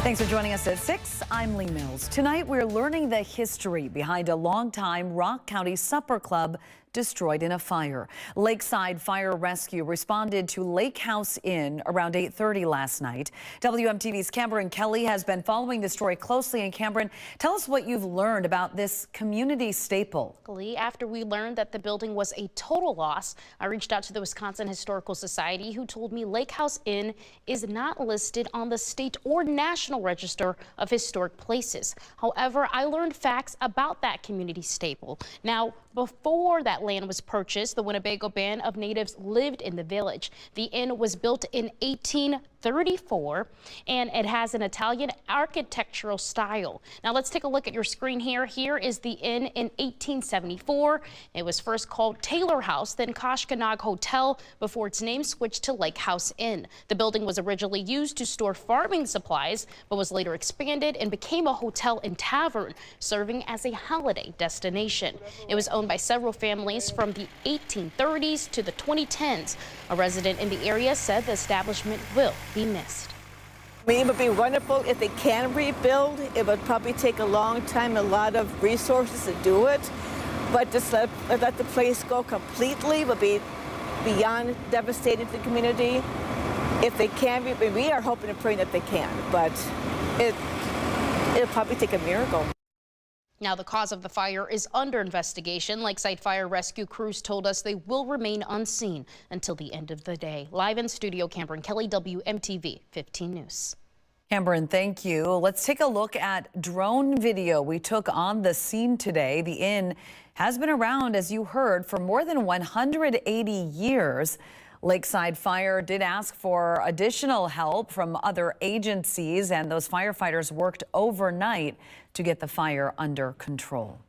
Thanks for joining us at 6. I'm Lee Mills. Tonight, we're learning the history behind a longtime Rock County supper club destroyed in a fire. Lakeside Fire Rescue responded to Lake House Inn around 8:30 last night. WMTV's Cameron Kelly has been following the story closely. And Cameron, tell us what you've learned about this community staple. Lee, after we learned that the building was a total loss, I reached out to the Wisconsin Historical Society, who told me Lake House Inn is not listed on the state or national register of historic places. However, I learned facts about that community staple. Now, before that land was purchased, the Winnebago band of natives lived in the village. The inn was built in 1834, and it has an Italian architectural style. Now let's take a look at your screen here. Here is the inn in 1874. It was first called Taylor House, then Koshkonong Hotel, before its name switched to Lake House Inn. The building was originally used to store farming supplies, but was later expanded and became a hotel and tavern, serving as a holiday destination. It was owned by several families from the 1830s to the 2010s. A resident in the area said the establishment will be missed. I mean, it would be wonderful if they can rebuild. It would probably take a long time, a lot of resources to do it. But just let the place go completely would be beyond devastating to the community. If they can, we are hoping and praying that they can, but it'll probably take a miracle. Now, the cause of the fire is under investigation. Lakeside Fire Rescue crews told us they will remain unseen until the end of the day. Live in studio, Cameron Kelly, WMTV 15 News. Cameron, thank you. Let's take a look at drone video we took on the scene today. The inn has been around, as you heard, for more than 180 years. Lakeside Fire did ask for additional help from other agencies, and those firefighters worked overnight to get the fire under control.